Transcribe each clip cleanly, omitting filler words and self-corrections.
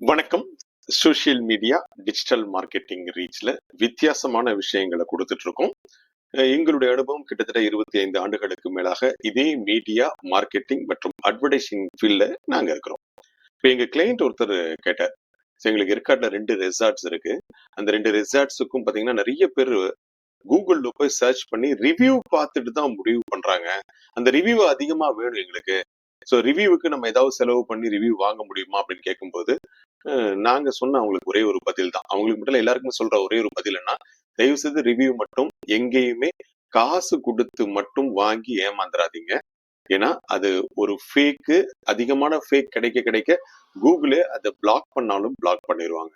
வணக்கம். Social media digital marketing ரீச்ல வித்தியாசமான விஷயங்களை கொடுத்துட்டு இருக்கோம். எங்களுடைய அனுபவம் கிட்டத்தட்ட 25 ஆண்டுகளுக்கு மேலாக இதே மீடியா மார்க்கெட்டிங் மற்றும் அட்வர்டைசிங் ஃபீல்ட்ல நாங்க இருக்கிறோம். இப்போ எங்க கிளையண்ட் ஒருத்தர் கேட்டார், எங்களுக்கு ஏற்காடுல 2 ரெசார்ட்ஸ் இருக்கு. அந்த 2 ரெசார்ட்ஸுக்கும் பாத்தீங்கன்னா நிறைய பேர் கூகுள்ல போய் சர்ச் பண்ணி ரிவ்யூ பார்த்துட்டு தான் முடிவு பண்றாங்க. அந்த ரிவ்யூ அதிகமா வேணும் எங்களுக்கு. ஸோ ரிவ்யூவுக்கு நம்ம ஏதாவது செலவு பண்ணி ரிவ்யூ வாங்க முடியுமா அப்படின்னு கேட்கும்போது நாங்க சொன்ன அவங்களுக்கு ஒரே ஒரு பதில் தான். அவங்களுக்கு மட்டும் எல்லாருக்குமே சொல்ற ஒரே ஒரு பதில் என்ன, தயவு செய்து ரிவ்யூ மட்டும் எங்கேயுமே காசு கொடுத்து மட்டும் வாங்கி ஏமாந்துடாதீங்க. ஏன்னா அது ஒரு ஃபேக்கு. அதிகமான ஃபேக் கிடைக்க கிடைக்க கூகுளே அதை பிளாக் பண்ணாலும் பிளாக் பண்ணிடுவாங்க.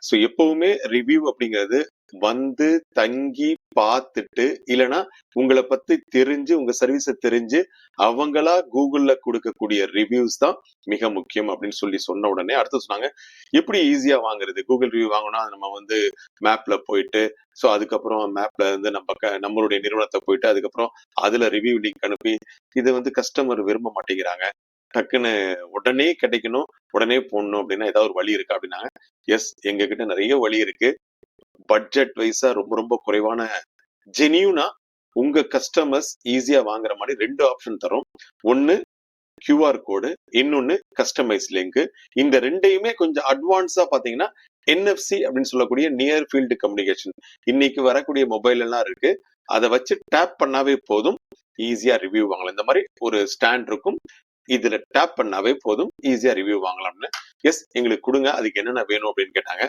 ஸோ எப்பவுமே ரிவ்யூ அப்படிங்கிறது வந்து தங்கி பார்த்துட்டு, இல்லைன்னா உங்களை பத்தி தெரிஞ்சு உங்க சர்வீஸை தெரிஞ்சு அவங்களா கூகுள்ல கொடுக்கக்கூடிய ரிவ்யூஸ் தான் மிக முக்கியம் அப்படின்னு சொல்லி சொன்ன உடனே அடுத்து சொன்னாங்க, எப்படி ஈஸியா வாங்குறது? கூகுள் ரிவ்யூ வாங்கணும்னா நம்ம வந்து மேப்ல போயிட்டு, ஸோ அதுக்கப்புறம் மேப்ல இருந்து நம்மளுடைய நிறுவனத்தை போயிட்டு அதுக்கப்புறம் அதுல ரிவ்யூ லிங்க் அனுப்பி, இது வந்து கஸ்டமர் விரும்ப மாட்டேங்கிறாங்க. டக்குன்னு உடனே கிடைக்கணும், உடனே போடணும் அப்படின்னா ஏதாவது ஒரு வழி இருக்கா அப்படின்னாங்க. எஸ், எங்க கிட்ட நிறைய வழி இருக்கு. பட்ஜெட் வைஸா ரொம்ப ரொம்ப குறைவான ஜெனியூனா உங்க கஸ்டமர்ஸ் ஈஸியா வாங்குற மாதிரி 2 ஆப்ஷன் தரும். ஒன்னு QR கோடு, இன்னொன்னு கஸ்டமைஸ் லிங்க். இந்த ரெண்டையுமே கொஞ்சம் அட்வான்ஸா பாத்தீங்கன்னா NFC அப்படின்னு சொல்லக்கூடிய நியர் ஃபீல்டு கம்யூனிகேஷன் இன்னைக்கு வரக்கூடிய மொபைல் எல்லாம் இருக்கு. அதை வச்சு டேப் பண்ணாவே போதும், ஈஸியா ரிவ்யூ வாங்கலாம். இந்த மாதிரி ஒரு ஸ்டாண்ட் இருக்கும், இதுல டேப் பண்ணாவே போதும், ஈஸியா ரிவ்யூ வாங்கலாம்னு. எஸ், எங்களுக்கு கொடுங்க, அதுக்கு என்னென்ன வேணும் அப்படின்னு கேட்டாங்க.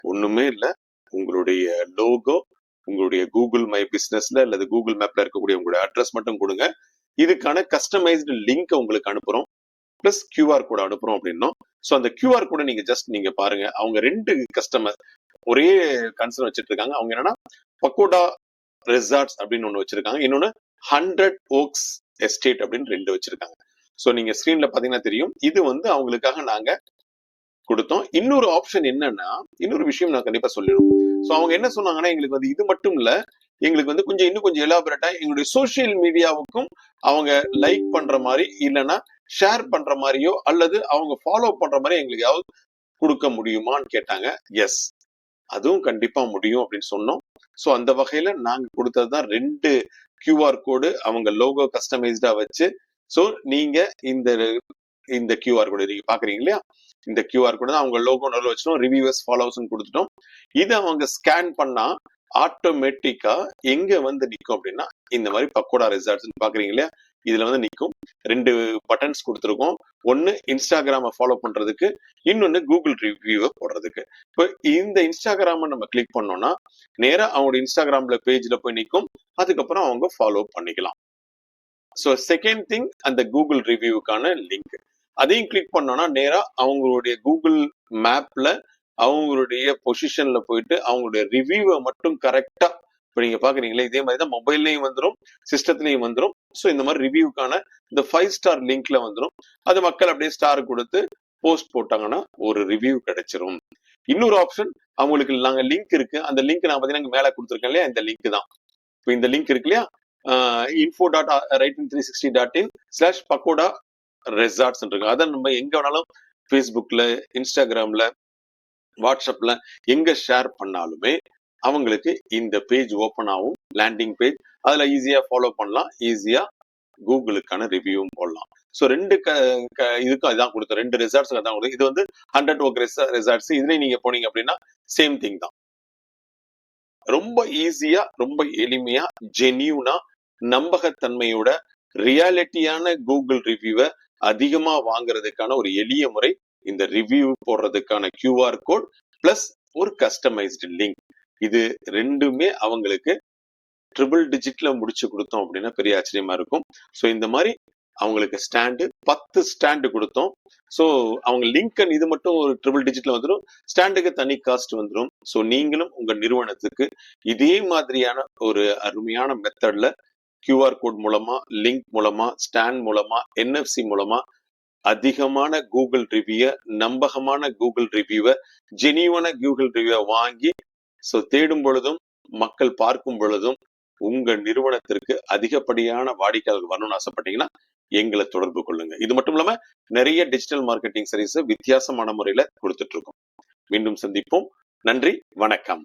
ஒண்ணுமே இல்ல, உங்களுடைய லோகோ, உங்களுடைய கூகுள் மை பிசினஸ்ல அல்லது கூகுள் மேப்ல இருக்கக்கூடிய உங்களுடைய அட்ரஸ் மட்டும் கொடுங்க. இதுக்கான கஸ்டமைஸ்டு லிங்க் உங்களுக்கு அனுப்புறோம், பிளஸ் QR கோட் அனுப்புறோம் அப்படின்னோம். ஸோ அந்த QR கோட நீங்க பாருங்க. அவங்க 2 கஸ்டமர் ஒரே கன்சர்ன் வச்சிட்டு இருக்காங்க. அவங்க என்னன்னா பக்கோடா ரெசார்ட்ஸ் அப்படின்னு ஒண்ணு வச்சிருக்காங்க, இன்னொன்னு 100 ஓக்ஸ் எஸ்டேட் அப்படின்னு 2 வச்சிருக்காங்க. ஸோ நீங்க ஸ்கிரீன்ல பாத்தீங்கன்னா தெரியும். இது வந்து அவங்களுக்காக நாங்க கொடுத்தோம். இன்னொரு ஆப்ஷன் என்னன்னா, இன்னொரு விஷயம் நான் கண்டிப்பா சொல்லிடுவோம். ஸோ அவங்க என்ன சொன்னாங்கன்னா, எங்களுக்கு வந்து இது மட்டும் இல்ல, எங்களுக்கு வந்து இன்னும் கொஞ்சம் எலாபரேட்டா எங்களுடைய சோசியல் மீடியாவுக்கும் அவங்க லைக் பண்ற மாதிரி, இல்லைன்னா ஷேர் பண்ற மாதிரியோ அல்லது அவங்க ஃபாலோ பண்ற மாதிரி எங்களுக்கு யாவது கொடுக்க முடியுமான்னு கேட்டாங்க. எஸ், அதுவும் கண்டிப்பா முடியும் அப்படின்னு சொன்னோம். ஸோ அந்த வகையில நாங்க கொடுத்ததுதான் 2 QR கோடு அவங்க லோகோ கஸ்டமைஸ்டா வச்சு. ஸோ நீங்க இந்த QR கோடு நீங்க பாக்குறீங்க இல்லையா, இந்த QR கோடு தான் அவங்க லோகோ நடுவில் வச்சிட்டோம், ரிவ்யூவர்ஸ் ஃபாலோவர்ஸ் கொடுத்துட்டோம். இதை அவங்க ஸ்கேன் பண்ணா ஆட்டோமேட்டிக்கா எங்க வந்து நிக்கும் அப்படின்னா, இந்த மாதிரி பக்கோடா ரெசார்ட்ஸ் பாக்குறீங்க இல்லையா, இதுல வந்து நிக்கும். 2 பட்டன்ஸ் கொடுத்துருக்கோம். ஒன்னு இன்ஸ்டாகிராம ஃபாலோ பண்றதுக்கு, இன்னொன்னு கூகுள் ரிவ்யூவை போடுறதுக்கு. இப்போ இந்த இன்ஸ்டாகிராம நம்ம கிளிக் பண்ணோம்னா நேரா அவங்களோட இன்ஸ்டாகிராம்ல பேஜ்ல போய் நிக்கும். அதுக்கப்புறம் அவங்க ஃபாலோ பண்ணிக்கலாம். ஸோ செகண்ட் திங், அந்த கூகுள் ரிவ்யூக்கான லிங்க் அதையும் கிளிக் பண்ணோம்னா நேரா அவங்களுடைய கூகுள் மேப்ல அவங்களுடைய பொசிஷன்ல போயிட்டு அவங்களுடைய ரிவ்யூவை மட்டும் கரெக்டா, இப்போ நீங்க பாக்குறீங்களா இதே மாதிரி தான் மொபைல்லையும் வந்துடும், சிஸ்டத்துலயும் வந்துடும். ஸோ இந்த மாதிரி ரிவ்யூக்கான இந்த 5 ஸ்டார் லிங்க்ல வந்துடும். அது மக்கள் அப்படியே ஸ்டார் கொடுத்து போஸ்ட் போட்டாங்கன்னா ஒரு ரிவ்யூ கிடைச்சிரும். இன்னொரு ஆப்ஷன், அவங்களுக்கு நாங்க லிங்க் இருக்கு, அந்த லிங்க் நான் பாத்தீங்கன்னா மேல கொடுத்துருக்கேன் இல்லையா, இந்த லிங்க் தான். இப்போ இந்த லிங்க் இருக்கு இல்லையா, info.writing360.in/pakoda ரெசார்ட்ஸ் இருக்கு. அதை நம்ம எங்க வேணாலும் ஃபேஸ்புக்ல, இன்ஸ்டாகிராம்ல, வாட்ஸ்அப்ல எங்க ஷேர் பண்ணாலுமே அவங்களுக்கு இந்த பேஜ் ஓபன் ஆகும், லேண்டிங் பேஜ். அதுல ஈஸியா ஃபாலோ பண்ணலாம், ஈஸியா கூகுளுக்கான ரிவ்யூவும் போடலாம். ஸோ 2 இதுக்கும் அதான் கொடுத்தோம், 2 ரெசார்ட்ஸ்க்கு அதான் கொடுத்தோம். இது வந்து 100 ஓக் ரெசார்ட்ஸ். இதுல நீங்க போனீங்க அப்படின்னா சேம் திங் தான். ரொம்ப ஈஸியா, ரொம்ப எளிமையா, ஜெனியூனா, நம்பகத்தன்மையோட ரியாலிட்டியான கூகுள் ரிவ்யூவை அதிகமா வாங்குறதுக்கான ஒரு எளிய முறை இந்த ரிவ்யூ போடுறதுக்கான QR கோட் பிளஸ் ஒரு கஸ்டமைஸ்டு லிங்க். இது ரெண்டுமே அவங்களுக்கு ட்ரிபிள் டிஜிட்ல முடிச்சு கொடுத்தோம் அப்படின்னா பெரிய ஆச்சரியமா இருக்கும். ஸோ இந்த மாதிரி அவங்களுக்கு ஸ்டாண்டு 10 ஸ்டாண்டு கொடுத்தோம். ஸோ அவங்க லிங்க் இது மட்டும் ஒரு ட்ரிபிள் டிஜிட்ல வந்துடும், ஸ்டாண்டுக்கு தனி காஸ்ட் வந்துடும். ஸோ நீங்களும் உங்க நிறுவனத்துக்கு இதே மாதிரியான ஒரு அருமையான மெத்தட்ல QR கோட் மூலமா, லிங்க் மூலமா, ஸ்டாண்ட் மூலமா, NFC மூலமா அதிகமான கூகுள் ரிவ்யூ, நம்பகமான கூகுள் ரிவ்யூவை, ஜெனியூவான கூகுள் ரிவ்யூ வாங்கி ஸோ தேடும் பொழுதும் மக்கள் பார்க்கும் பொழுதும் உங்க நிறுவனத்திற்கு அதிகப்படியான வாடிக்கையாளர்கள் வரணும்னு ஆசைப்பட்டீங்கன்னா எங்களை தொடர்பு கொள்ளுங்க. இது மட்டும் இல்லாம நிறைய டிஜிட்டல் மார்க்கெட்டிங் சர்வீஸ் வித்தியாசமான முறையில கொடுத்துட்டு இருக்கோம். மீண்டும் சந்திப்போம். நன்றி, வணக்கம்.